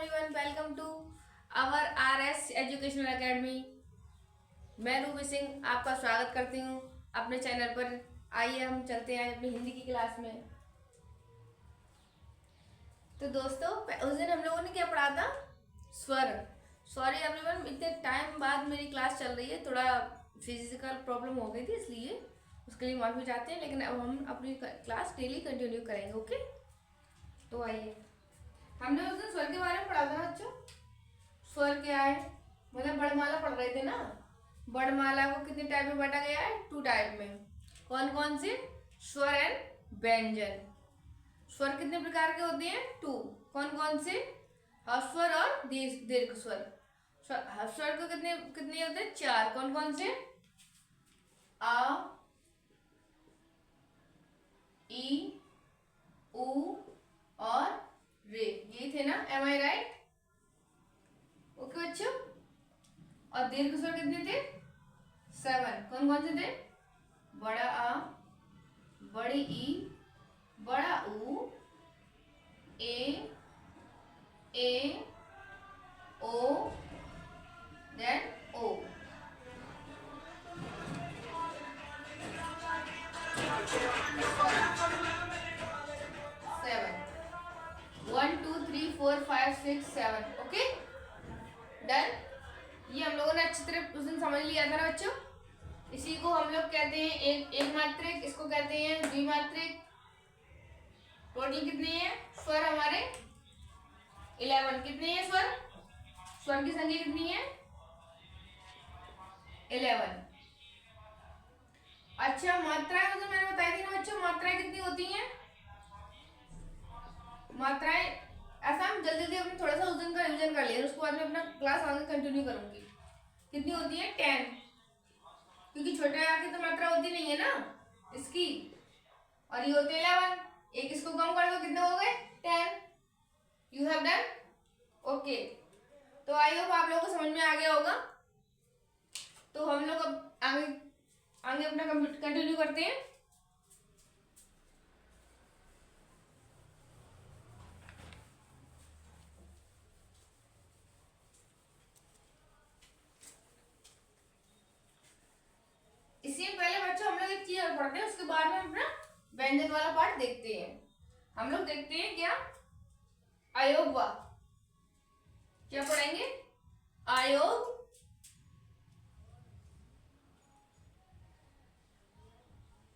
Everyone, welcome to our RS educational academy. मैं रूबी सिंह आपका स्वागत करती हूँ अपने चैनल पर। आइए हम चलते हैं अपनी हिंदी की क्लास में। तो दोस्तों, उस दिन हम लोगों ने क्या पढ़ा था? स्वर। सॉरी एवरीवन, इतने टाइम बाद मेरी क्लास चल रही है, थोड़ा फिजिकल प्रॉब्लम हो गई थी, इसलिए उसके लिए माफ़ी चाहते हैं। लेकिन अब हम अपनी क्लास डेली कंटिन्यू करेंगे। ओके, तो आइए। हमने उस दिन स्वर के बारे में पढ़ा था ना बच्चों। स्वर क्या है, मतलब वर्णमाला पढ़ रहे थे ना। वर्णमाला को कितने टाइप में बांटा गया है? 2 टाइप में। कौन कौन से? स्वर एंड व्यंजन। स्वर कितने प्रकार के होते हैं? 2। कौन कौन से? ह्रस्वर और दीर्घ स्वर। ह्रस्वर को कितने कितने होते हैं? 4। कौन कौन से? आ, ई, उ और रे। ये थे ना? एम आई राइट? ओके बच्चों। और दीर्घ स्वर कितने थे? 7। कौन कौन से थे? बड़ा आ, बड़ी ई, बड़ा उ, ए, ओ, देन ओ। सेवन। 1 2 3 4 5 6 7। Okay, done. ये हम लोगों ने अच्छी तरह उस दिन समझ लिया था ना बच्चों। इसी को हम लोग कहते हैं एक मात्रिक, इसको कहते हैं द्विमात्रिक। टोटल कितने हैं स्वर हमारे? 11। कितने हैं स्वर? स्वर की संख्या कितनी है? 11। अच्छा, मात्राएं तो मैंने बताई थी ना बच्चों। मात्राएं कितनी होती हैं? मात्राएं ऐसा हम जल्दी जल्दी अपने थोड़ा सा उस दिन का रिवीजन कर लिया, उसके बाद में अपना क्लास आगे कंटिन्यू करूंगी। कितनी होती है? 10। क्योंकि छोटे आ की तो मात्रा होती नहीं है ना इसकी, और ये होते 11। एक इसको कम कर दो, कितने हो गए? 10। You have done. ओके, तो आई होप आप लोगों को समझ में आ गया होगा। तो हम लोग अब आगे आगे अपना कंटिन्यू करते हैं। इससे पहले बच्चों हम लोग एक चीज और पढ़ते हैं, उसके बाद में अपना व्यंजन वाला पार्ट देखते हैं। हम लोग देखते हैं क्या? अयोगवा। क्या पढ़ेंगे? अयोग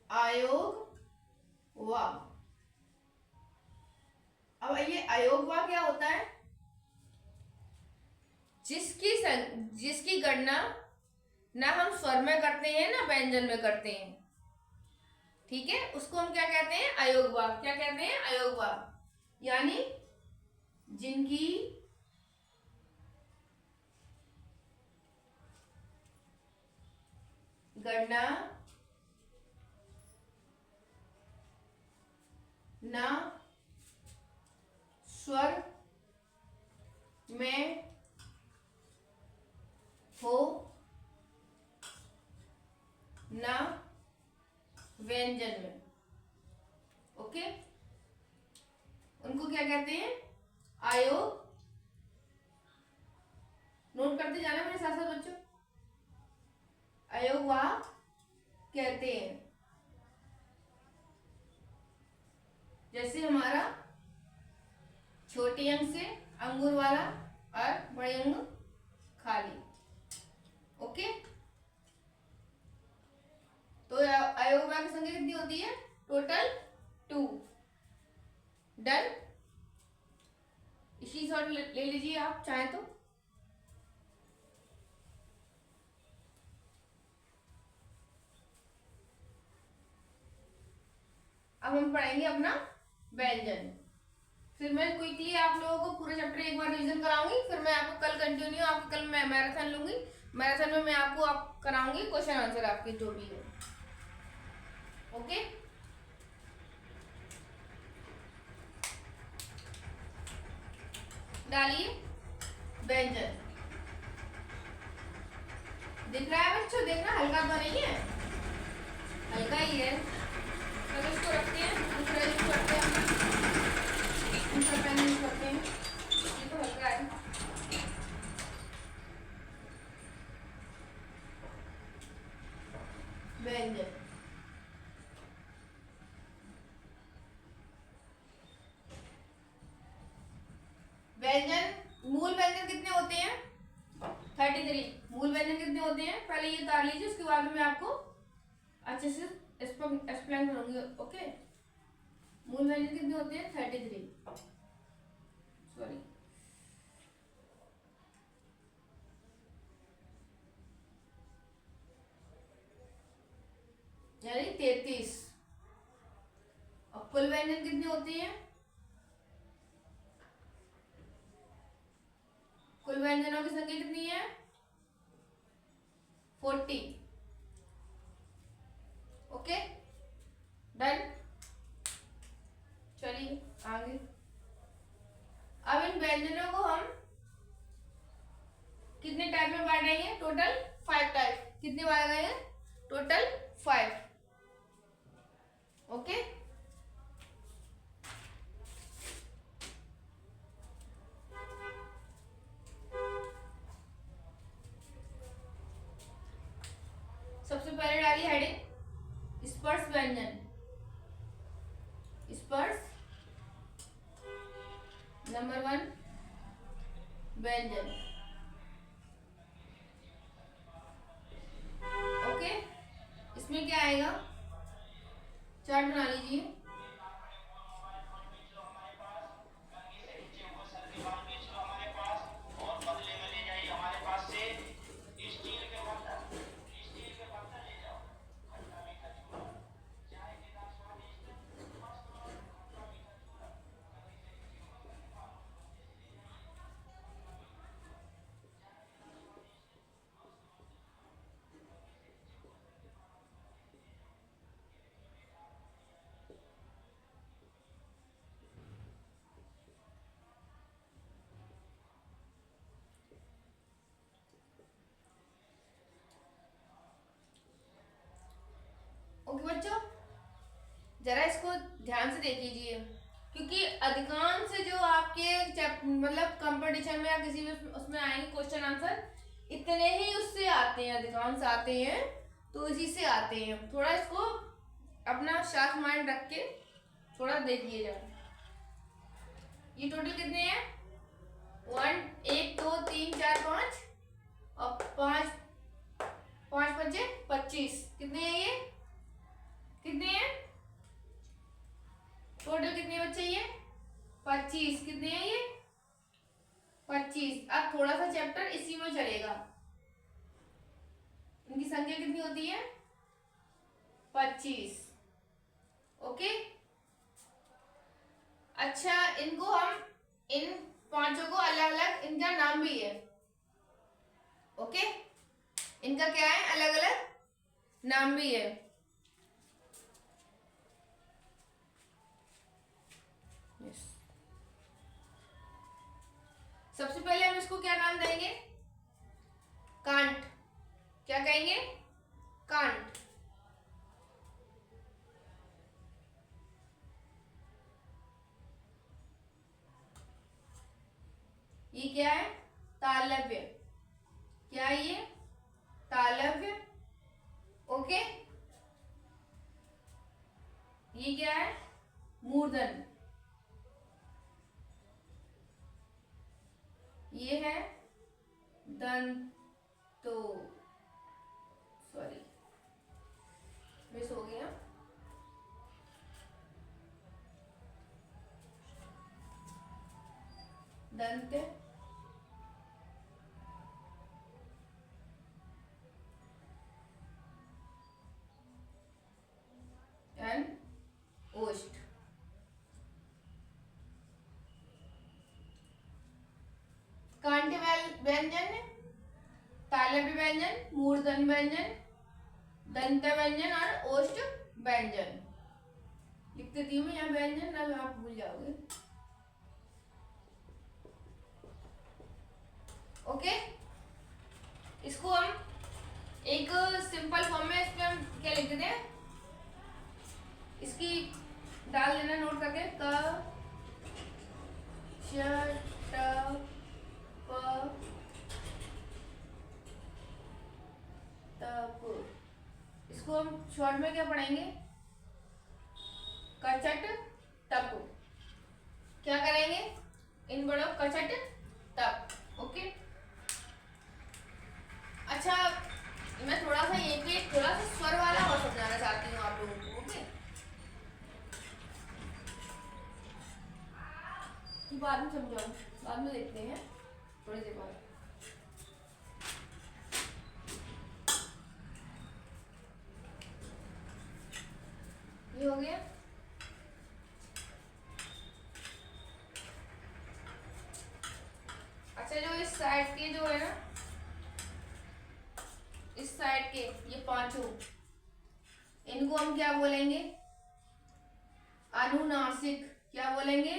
अयोगवा। अब ये अयोगवा क्या होता है? जिसकी गणना ना हम स्वर में करते हैं ना व्यंजन में करते हैं, ठीक है, उसको हम क्या कहते हैं? अयोगवा। क्या कहते हैं? अयोगवा। यानी जिनकी गणना ना स्वर में हो ना व्यंजन में। ओके, उनको क्या कहते हैं? अयोग। नोट करते जाना मेरे साथ साथ बच्चों। अयोगवा कहते हैं। जैसे हमारा छोटे अंक से अंगूर वाला और बड़े अंग खाली। ओके, तो अयोगवा की संख्या कितनी होती है? टोटल 2। डन। इसी शॉर्ट ले लीजिए आप चाहे तो। अब हम पढ़ेंगे अपना व्यंजन। फिर मैं क्विकली आप लोगों को पूरा चैप्टर एक बार रिवीजन कराऊंगी। फिर मैं आपको कल कंटिन्यू, आपको कल मैं मैराथन लूंगी। मैराथन में मैं आपको कराऊंगी क्वेश्चन आंसर आपके जो भी है। ओके, डालिए व्यंजन। दिख रहा है बच्चों? देखना, हल्का तो नहीं है, हल्का ही है। तो इसको रखते हैं, दूसरा यूज करते हैं, दूसरा पेन यूज करते हैं। ये तो हल्का है। व्यंजन, मूल व्यंजन कितने होते हैं? 33। मूल व्यंजन कितने होते हैं पहले ये उतार लीजिए, उसके बाद में आपको अच्छे से एक्सप्लेन करूंगी। ओके, मूल व्यंजन कितने होते हैं? 33, सॉरी, यानी 33। और कुल व्यंजन कितने होते हैं? कुल व्यंजनों की संख्या कितनी है? 40। Okay, done. चलिए आगे। अब इन व्यंजनों को हम कितने टाइप में बांटेंगे? Total 5 type. कितने बांटे गए हैं? टोटल 5। ओके, सबसे पहले डालिए हेडिंग स्पर्श व्यंजन। स्पर्श नंबर 1 व्यंजन। ओके, इसमें क्या आएगा? चार्ट बना लीजिए। ओके बच्चों, जरा इसको ध्यान से देख लीजिए, क्योंकि अधिकांश जो आपके मतलब कंपटीशन में या किसी भी उसमें आएंगे क्वेश्चन आंसर, इतने ही उससे आते हैं, अधिकांश आते हैं तो इसी से आते हैं। थोड़ा इसको अपना शार्प माइंड रख के थोड़ा देखिएगा। ये टोटल कितने हैं? 1 2 3 4 5 और 5 5 5 25। कितने हैं ये? कितने हैं टोटल? कितने बच्चे ये? 25। कितने हैं ये? 25। अब थोड़ा सा चैप्टर इसी में चलेगा। इनकी संख्या कितनी होती है? 25। ओके, अच्छा, इनको हम इन पांचों को अलग अलग इनका नाम भी है। ओके, इनका क्या है? अलग अलग नाम भी है। सबसे पहले हम इसको क्या नाम देंगे? कांट। क्या कहेंगे? कांट। ये क्या है? तालव्य। क्या है ये? तालव्य। ओके, ये क्या है? मूर्धन। ये है दंतो, सॉरी मिस हो गया। दंत एंड ओष्ठ। कांट व्यंजन, तालव्य व्यंजन, मूर्धन व्यंजन, दंत व्यंजन और ओष्ठ व्यंजन। लिख देती हूँ मैं यहाँ व्यंजन, ना आप भूल जाओगे। ओके, इसको हम एक सिंपल फॉर्म में इसमें हम क्या लिख देते हैं? इसकी डाल देना नोट करके, क श ट प त प। इसको हम शॉर्ट में क्या पढ़ेंगे? कचट टप। क्या करेंगे? इन बड़ों पचट तप। ओके, अच्छा मैं थोड़ा सा थोड़ा सा स्वर वाला और समझाना चाहती हूँ आप लोगों को। ओके, बाद में समझाऊँ, बाद में देखते हैं थोड़ी देर बाद। ये हो गया। अच्छा, जो इस साइड के जो है ना, इस साइड के ये पांचों, इनको हम क्या बोलेंगे? अनुनासिक। क्या बोलेंगे?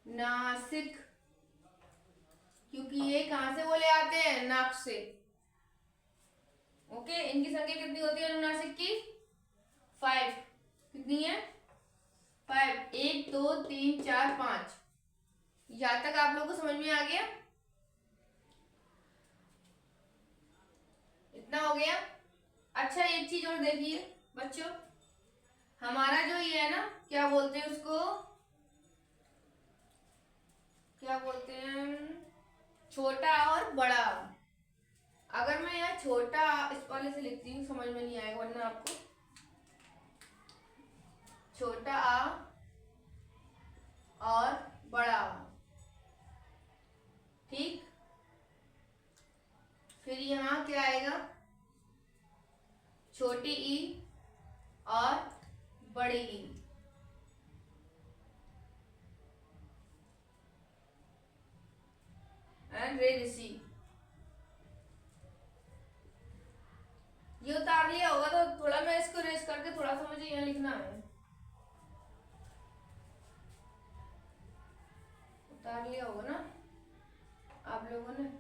अनुनासिक। क्योंकि ये कहां से बोले आते हैं? नाक से। ओके, इनकी संख्या कितनी होती है अनुनासिक की? 5। कितनी है? 5। 1 2 3 4 5। यहां तक आप लोगों को समझ में आ गया? इतना हो गया। अच्छा, एक चीज और देखिए बच्चों, हमारा जो ये है ना, क्या बोलते हैं उसको? क्या बोलते हैं? छोटा और बड़ा। अगर मैं यहाँ छोटा इस वाले से लिखती हूँ, समझ में नहीं आएगा वरना आपको। छोटा आ और बड़ा आ, ठीक। फिर यहाँ क्या आएगा? छोटी ई और बड़ी ई। एंड रे ऋषि। ये उतार लिया होगा तो थोड़ा मैं इसको रेस करके थोड़ा सा मुझे यहाँ लिखना है। उतार लिया होगा ना आप लोगों ने?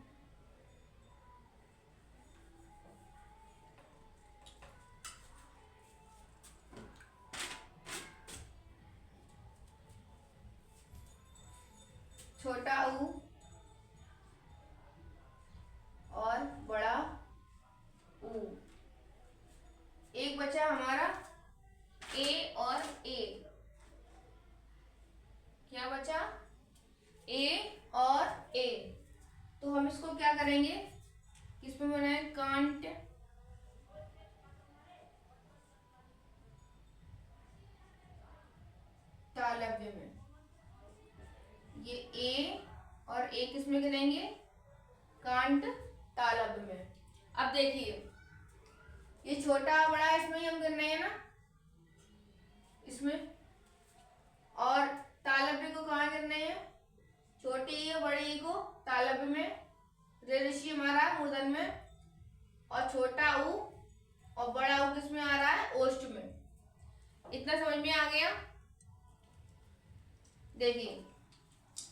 छोटा ऊ और बड़ा ऊ। एक बचा हमारा ए और ए। क्या बचा? ए और ए। तो हम इसको क्या करेंगे? किसमें बनाए? कांट तालव्य में। ये ए और ए किसमें करेंगे? कांट तालव्य में। अब देखिए, ये छोटा बड़ा इसमें ही हम करना है ना, इसमें। और तालव्य को कहाँ करना है? छोटी ई और बड़ी ई को तालव्य में, रे ऋषि हमारा मूर्धन में, और छोटा ऊ और बड़ा ऊ किसमें आ रहा है? ओष्ठ में। इतना समझ में आ गया? देखिए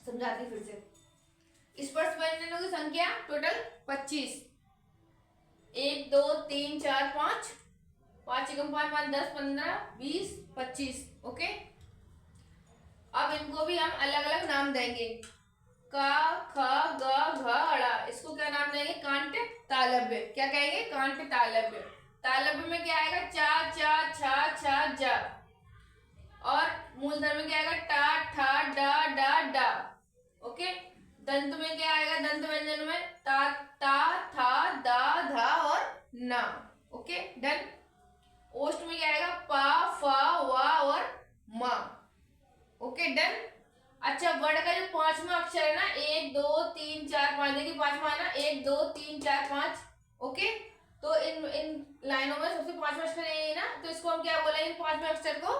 समझाती फिर से। स्पर्श व्यंजनों की संख्या टोटल 25। 1 2 3 4 5, 5 एकम 5 5 10 15 20 25। ओके, अब इनको भी हम अलग अलग नाम देंगे। का, ख, ग, घ, अड़ा। इसको क्या नाम देंगे? कांट तालव्य। क्या कहेंगे? कांट तालव्य। तालव्य में क्या आएगा? चा चा छा छा जा। और मूलधन में क्या आएगा? टा ठा डा डा डा। ओके, दंत में क्या आएगा? दंत व्यंजन में ता ता था दा धा और ना। Okay, done. ओष्ठ में क्या आएगा? पा फा वा और मा। Okay, done. अच्छा, वर्ड का जो पांचवा अक्षर है ना, 1 2 3 4 5, देखिए पांचवा है ना, 1 2 3 4 5। ओके, तो इन लाइनों में सबसे पांचवा अक्षर है ना, तो इसको हम क्या बोलेंगे? पांचवें अक्षर को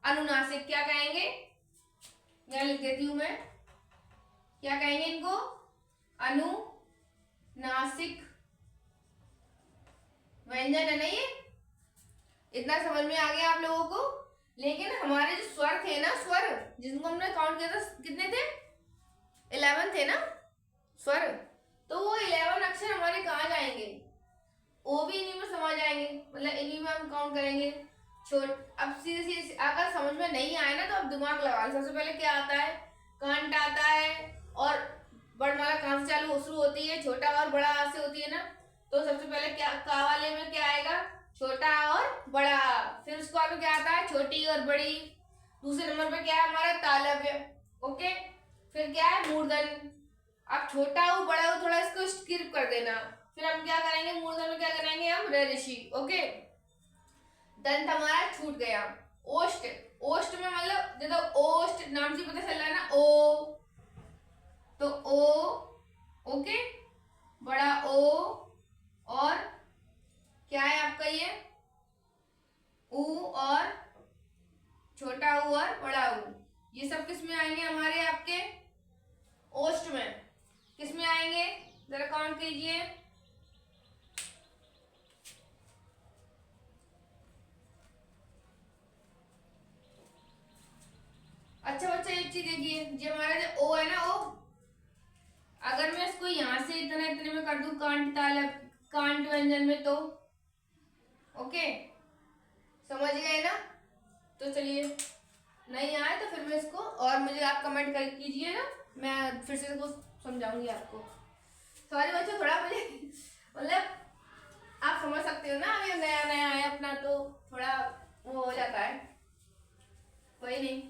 अनुनासिक क्या कहेंगे? यहां लिख देती हूं मैं। क्या कहेंगे इनको? अनुनासिक व्यंजन है ना ये। इतना समझ में आ गया आप लोगों को? लेकिन हमारे जो स्वर थे ना, स्वर जिनको हमने काउंट किया था, कितने थे? 11 थे ना स्वर। तो वो 11 अक्षर हमारे कहाँ जाएंगे? वो भी इन्हीं में समा जाएंगे, मतलब इन्हीं में हम काउंट करेंगे। अब सीधे सीधे अगर समझ में नहीं आए ना, तो आप दिमाग लगा लो। सबसे पहले क्या आता है? कांट आता है। और वर्णमाला कहाँ से चालू शुरू होती है? छोटा और बड़ा आ से होती है ना। तो सबसे पहले क्या का वाले में क्या आएगा? छोटा और बड़ा। फिर उसके बाद में क्या आता है? छोटी और बड़ी। दूसरे नंबर पे क्या है हमारा? तालव्य। ओके, फिर क्या है मूर्धन। अब छोटा हो बड़ा हो थोड़ा इसको स्किप कर देना। फिर हम क्या करेंगे मूर्धन में क्या करेंगे हम ऋषि। ओके, दंत हमारा छूट गया। ओष्ठ, ओष्ठ में मतलब देखो ओष्ठ नाम से पता चल रहा है ना, ओ तो ओ, ओके, बड़ा ओ और क्या है आपका ये ऊ और छोटा ऊ और बड़ा ऊ, ये सब किस में आएंगे हमारे आपके ओष्ठ में। किस में आएंगे जरा काउंट कीजिए। अच्छा बच्चा एक चीज देखिए, जो हमारा जो ओ है ना ओ, अगर मैं इसको यहां से इतना इतने में कर दूं कांट ताल कांट व्यंजन में तो ओके समझ गए ना। तो चलिए नहीं आए तो फिर मैं इसको और मुझे आप कमेंट कर कीजिए ना, मैं फिर से इसको समझाऊंगी आपको। सॉरी बच्चों थोड़ा मुझे मतलब आप समझ सकते हो ना, अभी नया नया है अपना तो थोड़ा वो हो जाता है, कोई नहीं।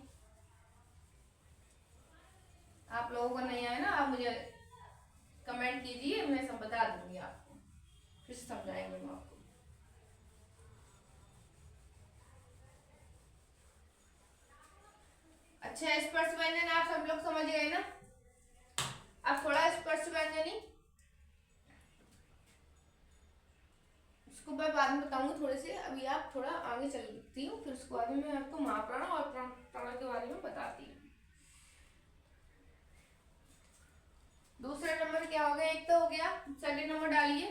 आप लोगों को नहीं आए ना आप मुझे कमेंट कीजिए, मैं सब बता दूंगी आपको, फिर समझाएंगे हम आपको। अच्छा स्पर्श व्यंजन आप सब लोग समझ गए ना। अब थोड़ा स्पर्श व्यंजन ही उसको मैं बाद में बताऊंगी थोड़े से, अभी आप थोड़ा आगे चलती हूँ फिर उसके बाद में मैं आपको महाप्राण और प्राण के बारे में बताती हूँ। दूसरा नंबर क्या हो गया, एक तो हो गया, सेकंड नंबर डालिए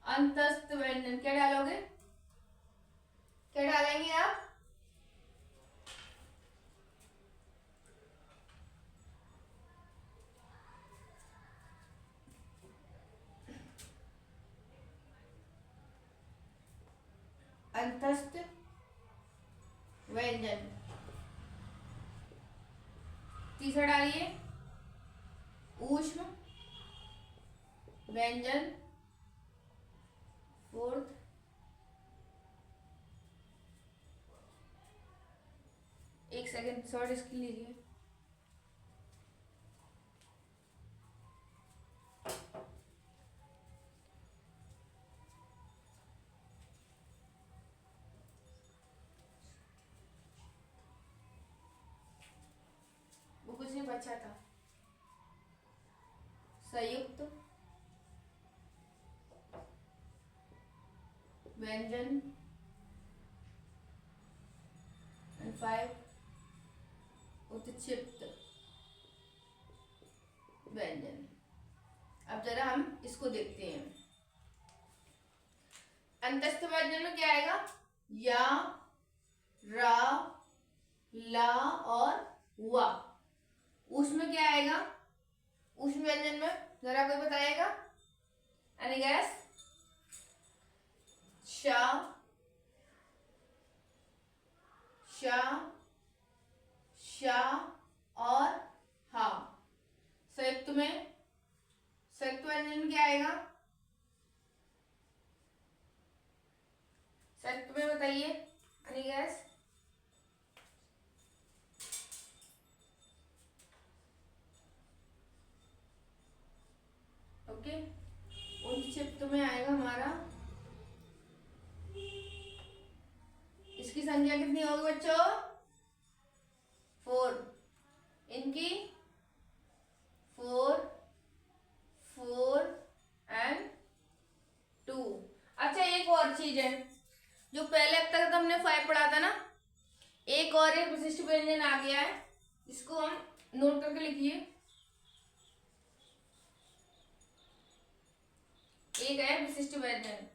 अंतस्थ व्यंजन। क्या डालोगे, क्या डालेंगे आप, अंतस्थ व्यंजन। तीसरा डालिए ऊष्म व्यंजन। फोर्थ एक सेकंड शॉर्ट इसकी लीजिए। वो कुछ नहीं बचा था। संयुक्त व्यंजन एंड 5 उत्क्षिप्त व्यंजन। अब जरा हम इसको देखते हैं। अंतस्थ व्यंजन में क्या आएगा, या, रा, ला और वा। उसमें क्या आएगा, उस व्यंजन में जरा कोई बताएगा, एनी गैस। शा, शा, शा और हा। संयुक्त में, संयुक्त व्यंजन में क्या आएगा, संयुक्त में बताइए एनी गैस। ओके, उत्क्षिप्त में आएगा हमारा, इसकी संख्या कितनी होगी बच्चों, 4। इनकी 4, 4 एंड 2। अच्छा एक और चीज है, जो पहले अब तक हमने 5 पढ़ा था ना, एक और एक विशिष्ट व्यंजन आ गया है, इसको हम नोट करके लिखिए। एक है विशिष्ट व्यंजन,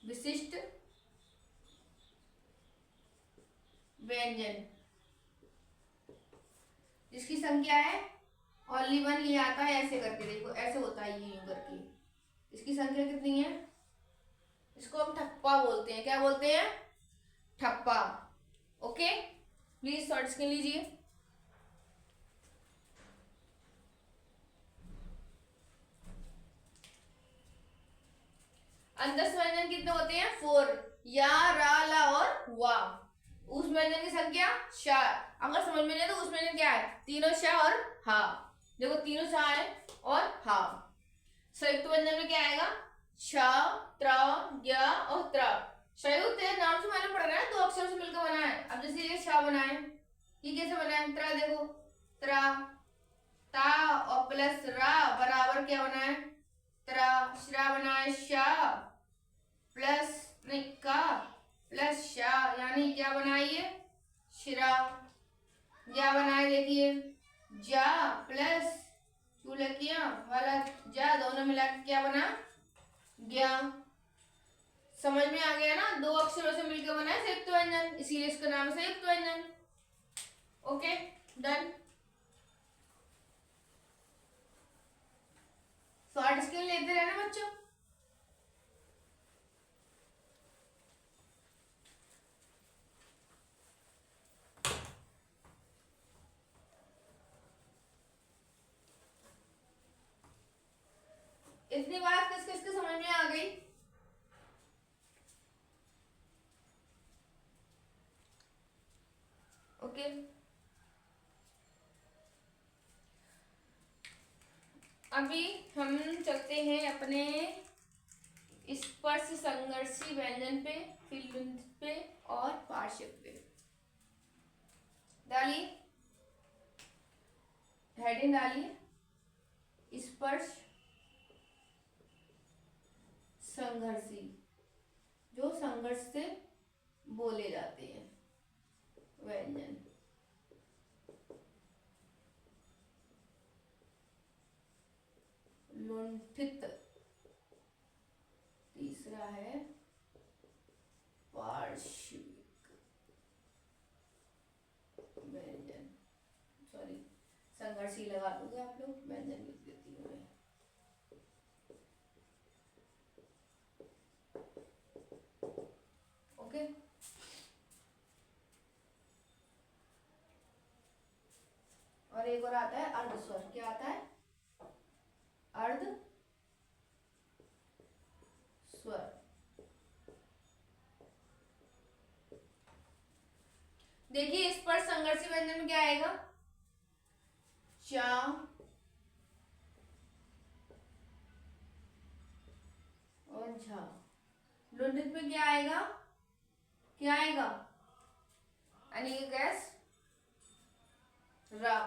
विशिष्ट व्यंजन, जिसकी संख्या है ओनली 1, ये आता है ऐसे करके, देखो ऐसे होता है ये यूं करके। इसकी संख्या कितनी है, इसको हम ठप्पा बोलते हैं। क्या बोलते हैं, ठप्पा। ओके प्लीज शॉर्ट स्क्रीन लीजिए। अंतस्थ व्यंजन कितने होते हैं, 4, या, रा, ला और वा। उस व्यंजन की संख्या 4। अगर समझ में नहीं तो उस व्यंजन क्या है, तीनों श और हा। देखो तीनों श है और हा। संयुक्त व्यंजन में क्या आएगा, छ, त्र, ज्ञ और त्र। संयुक्त नाम से मालूम पड़ रहा है, दो अक्षर से मिलकर बना है। अब जैसे ये श बना है, ये कैसे बना है, त्र, देखो त्र, ता और प्लस रा बराबर क्या बना है, त्र। श्रा बना है श प्लस नहीं का प्लस शा, यानी क्या बनाइए, शिरा। क्या बनाए देखिए, जा प्लस चुलकिया वाला जा, दोनों मिला के क्या बना, ज्ञा। समझ में आ गया ना, दो अक्षरों से मिलकर बना है संयुक्त व्यंजन, इसीलिए इसका नाम है संयुक्त व्यंजन। Okay done. शॉर्ट स्किल लेते रहना बच्चों। इतनी बात किस किस के समझ में आ गई, ओके। अभी हम चलते हैं अपने स्पर्श संघर्षी व्यंजन पे, फिर लुंज पे और पार्श्व पे। डालिए हेडिंग, डालिए स्पर्श संघर्षी, जो संघर्ष से बोले जाते हैं व्यंजन। लुंठित, तीसरा है पार्श्विक व्यंजन। सॉरी, संघर्षी लगा दोगे आप लोग, व्यंजन लिख देती हूँ मैं। ओके और एक और आता है अर्धस्वर। क्या आता है, अर्ध स्वर। देखिए स्पर्श संघर्षी व्यंजन में क्या आएगा, चा और झा। लुंठित में क्या आएगा, क्या आएगा, यानी कि गैस रा।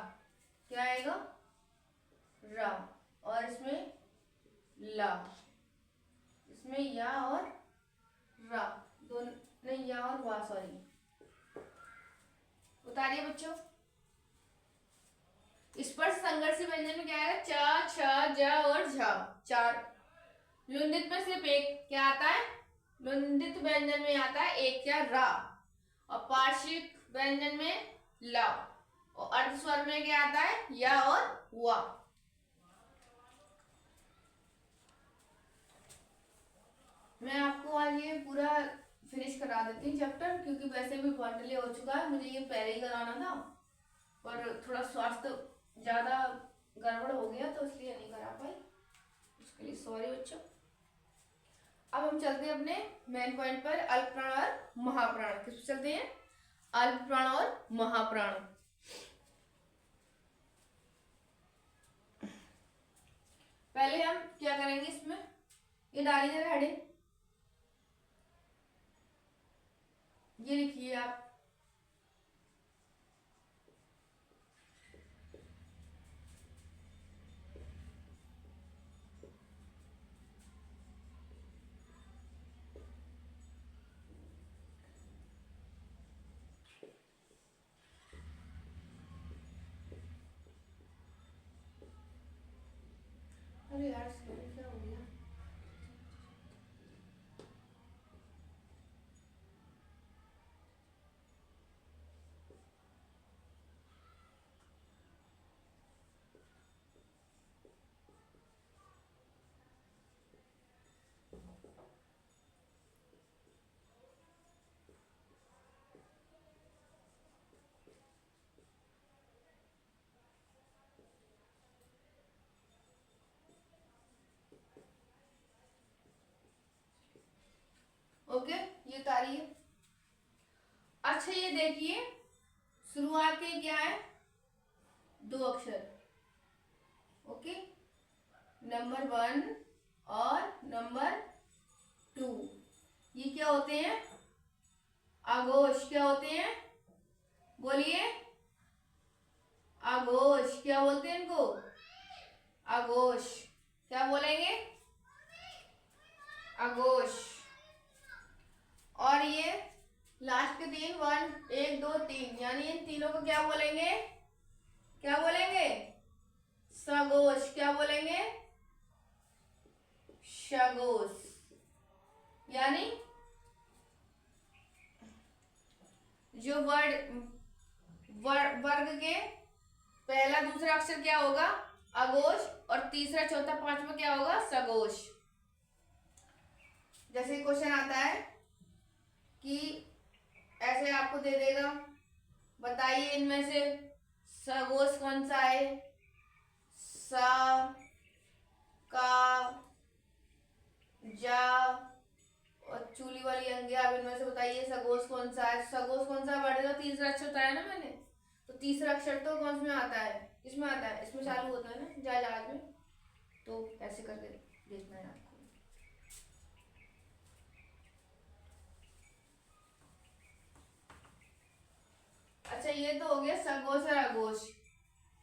क्या आएगा, रा। और इसमें ला, इसमें या और रा दोनों, नहीं या और वा, सॉरी। उतारिए बच्चों। स्पर्श संघर्षी व्यंजन में क्या आएगा, चा, छ, ज और झ, चार। लुंठित में सिर्फ एक क्या आता है, लुंठित व्यंजन में आता है एक क्या, रा। और पार्श्विक व्यंजन में ला। और अर्धस्वर में क्या आता है, या और वा। मैं आपको आज ये पूरा फिनिश करा देती हूँ चैप्टर, क्योंकि वैसे भी बहुत डिले हो चुका है, मुझे ये पहले ही कराना था, पर थोड़ा स्वास्थ्य ज़्यादा गड़बड़ हो गया तो इसलिए नहीं करा पाई, उसके लिए सॉरी बच्चों। अब हम चलते हैं अपने मेन पॉइंट पर, अल्प प्राण और महाप्राण। किस पर चलते हैं, अल्प प्राण और महाप्राण। पहले हम क्या करेंगे, इसमें ये डालिए हेडिंग, ये लिखिए आप, अरे यार क्या हो गया, अच्छा ये देखिए, शुरुआत के क्या है, 2 अक्षर, ओके, नंबर 1 और नंबर 2, ये क्या होते हैं, आघोष। क्या होते हैं, बोलिए, आघोष। क्या बोलते हैं इनको, आघोष। क्या बोलेंगे, आघोष। और ये लास्ट के 3, 1, 1, 2, 3, यानी इन तीनों को क्या बोलेंगे, क्या बोलेंगे, सगोश। क्या बोलेंगे, शगोश। यानी जो वर्ग के पहला दूसरा अक्षर क्या होगा, अघोष, और तीसरा चौथा पांचवा क्या होगा, सघोष। जैसे क्वेश्चन आता है कि ऐसे आपको दे देगा, बताइए इनमें से सघोष कौन सा है, सा, का, जा और चूली वाली अंगी। आप इनमें से बताइए सघोष कौन सा है। सघोष कौन सा वर्ड है, तो तीसरा अक्षर बताया ना मैंने, तो तीसरा अक्षर तो कौन में आता है, इसमें आता है, इसमें चालू होता है ना जायदाद में। तो ऐसे करके देखना है आपको। अच्छा ये तो हो गया सघोष और अघोष।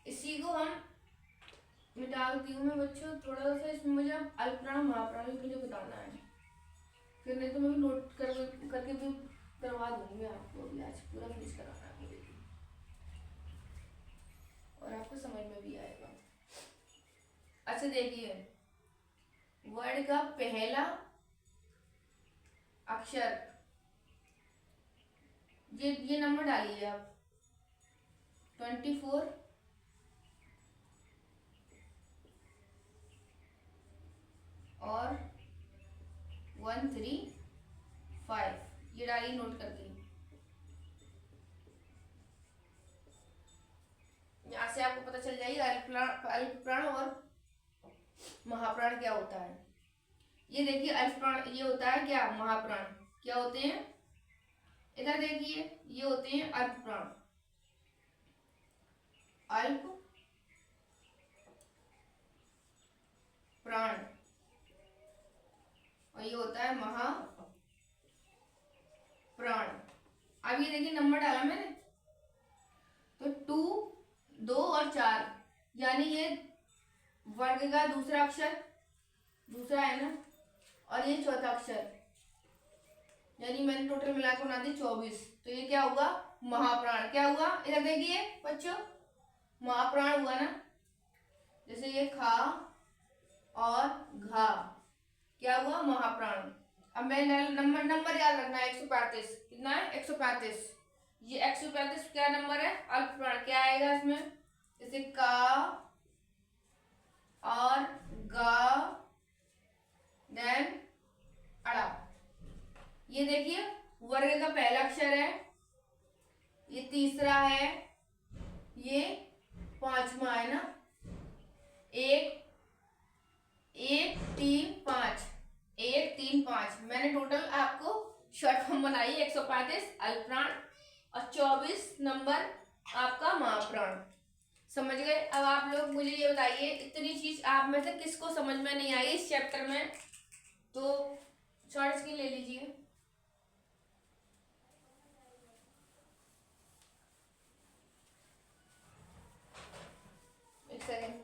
इसी को हम मिटा देती हूँ मैं बच्चों, थोड़ा सा इसमें मुझे अल्पप्राण महाप्राण भी मुझे बताना है, फिर नहीं तो मैं भी नोट करके भी करवा दूंगी मैं आपको। अभी आज पूरा फिनिश कराना है मुझे और आपको समझ में भी आएगा। अच्छा देखिए, वर्ड का पहला अक्षर, ये नंबर डालिए आप, 24 और 135, ये डालिए नोट करके। यहाँ से आपको पता चल जाएगी अल्पप्राण और महाप्राण क्या होता है। ये देखिए अल्पप्राण ये होता है क्या, महाप्राण क्या होते हैं, इधर देखिए, ये होते हैं अल्पप्राण, अल्प प्राण, और ये होता है महाप्राण। अब ये देखिए नंबर डाला मैंने, तो 2, 2 और 4, यानी ये वर्ग का दूसरा अक्षर, दूसरा है ना, और ये चौथा अक्षर, यानी मैंने टोटल मिलाकर बना दी 24। तो ये क्या होगा, महाप्राण। क्या हुआ, इधर देखिए बच्चों, महाप्राण हुआ ना, जैसे ये खा और घा, क्या हुआ, महाप्राण। अब मैं नंबर याद रखना है, 135, कितना है, 135। ये 135 क्या नंबर है, अल्पप्राण। क्या आएगा इसमें, जैसे का और गा, देन अड़ा। ये देखिए वर्ग का पहला अक्षर है, ये तीसरा है, ये पांचवा है ना, 1 1 3 5, 1 3 5। मैंने टोटल आपको शॉर्ट फॉर्म बनाई, 135 अल्पप्राण और 24 नंबर आपका महाप्राण। समझ गए। अब आप लोग मुझे ये बताइए, इतनी चीज आप में से किसको समझ में नहीं आई इस चैप्टर में, तो शॉर्ट स्क्रीन ले लीजिए। एक सेकेंड।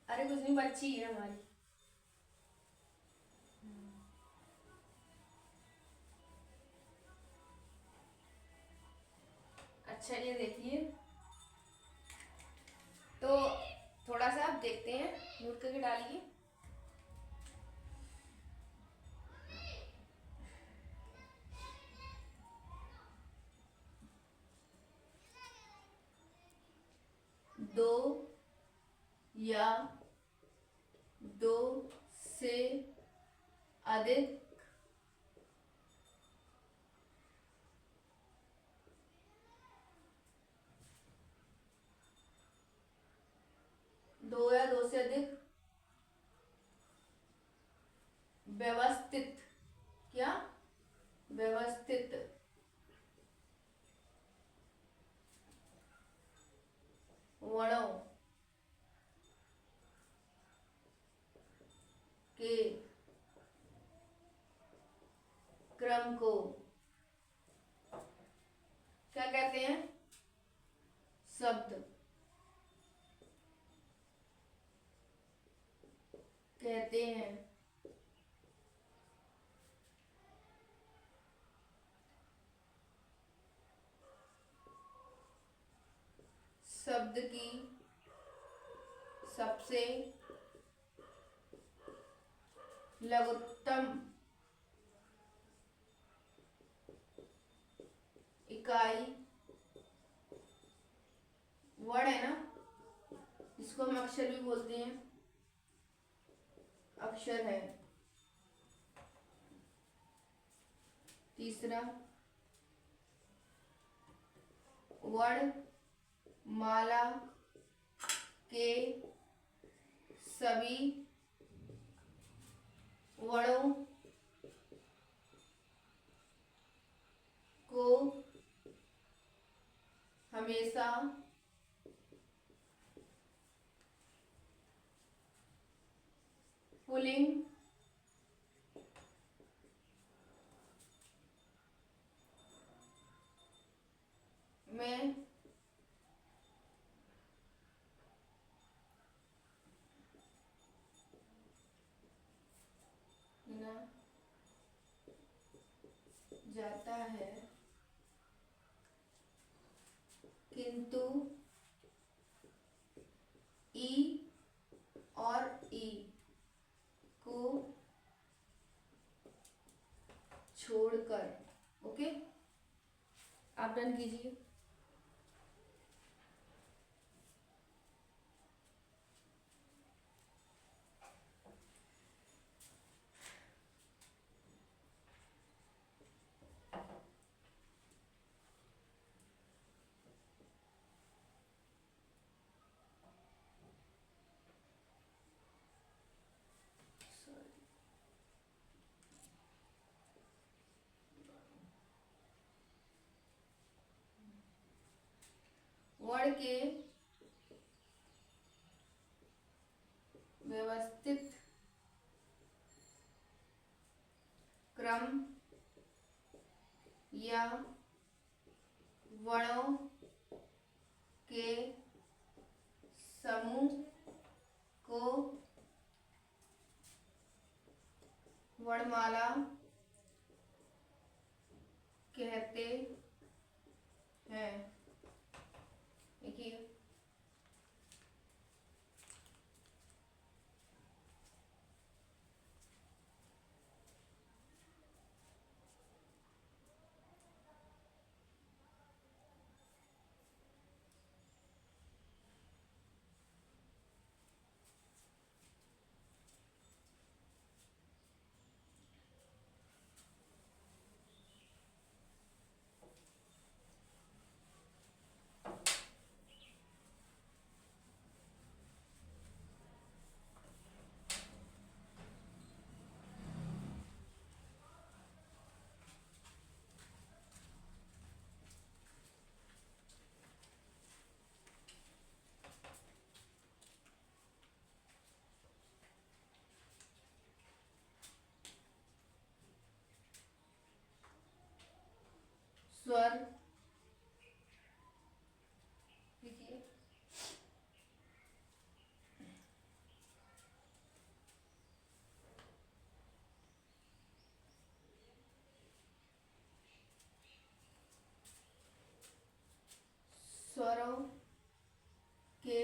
अरे कुछ नहीं, बच्ची है हमारी। अच्छा ये देखिए, तो थोड़ा सा आप देखते हैं, नोट करके डालिए। दो या दो से अधिक दो या दो से अधिक व्यवस्थित, क्या, व्यवस्थित वर्णों के क्रम को क्या कहते हैं, शब्द कहते हैं। शब्द की सबसे लघुत्तम इकाई वर्ड है ना, इसको हम अक्षर भी बोलते हैं, अक्षर है। तीसरा, वर्ण माला के सभी वर्णों को हमेशा पुल्लिंग में गिना जाता है, किंतु ई और ई को छोड़कर। ओके, आप डन कीजिए। वर्ण के व्यवस्थित क्रम या वर्णों के समूह को वर्णमाला कहते हैं। देखिए, स्वर, देखिए, स्वरों के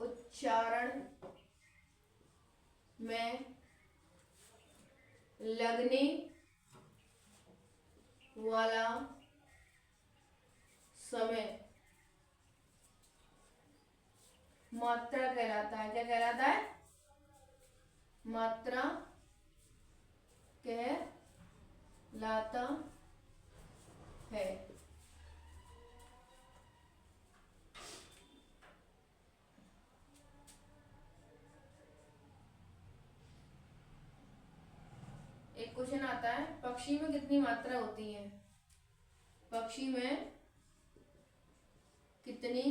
उच्चारण में लगने वाला समय मात्रा कहलाता है। क्या कहलाता है? मात्रा कहलाता है। क्वेश्चन आता है, पक्षी में कितनी मात्रा होती है? पक्षी में कितनी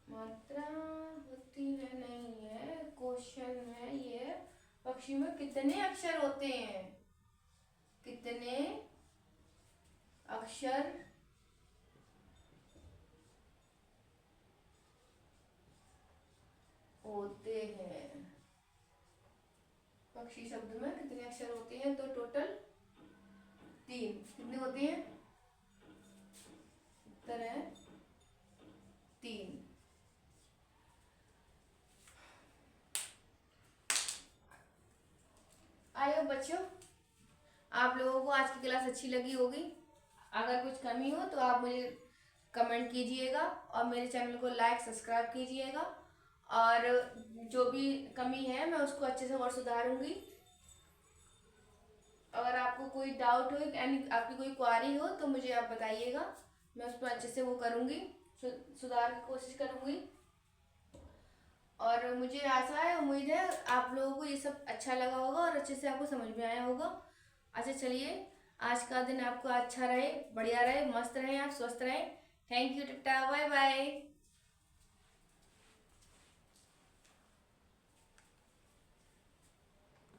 मात्रा होती है? नहीं है, क्वेश्चन है ये, पक्षी में कितने अक्षर होते हैं? कितने अक्षर होते हैं? पक्षी शब्द में कितने अक्षर होते हैं? तो टोटल 3। कितने होते हैं? उत्तर है 3। आइए बच्चों, आप लोगों को आज की क्लास अच्छी लगी होगी। अगर कुछ कमी हो तो आप मुझे कमेंट कीजिएगा और मेरे चैनल को लाइक सब्सक्राइब कीजिएगा, और जो भी कमी है मैं उसको अच्छे से और सुधारूंगी। अगर आपको कोई डाउट हो यानी आपकी कोई क्वारी हो तो मुझे आप बताइएगा, मैं उस पर अच्छे से वो करूँगी, सुधार की कोशिश करूँगी। और मुझे आशा है, उम्मीद है आप लोगों को ये सब अच्छा लगा होगा और अच्छे से आपको समझ में आया होगा। अच्छा चलिए, आज का दिन आपका अच्छा रहे, बढ़िया रहे, मस्त रहे, आप स्वस्थ रहें। Thank you, tata, bye bye.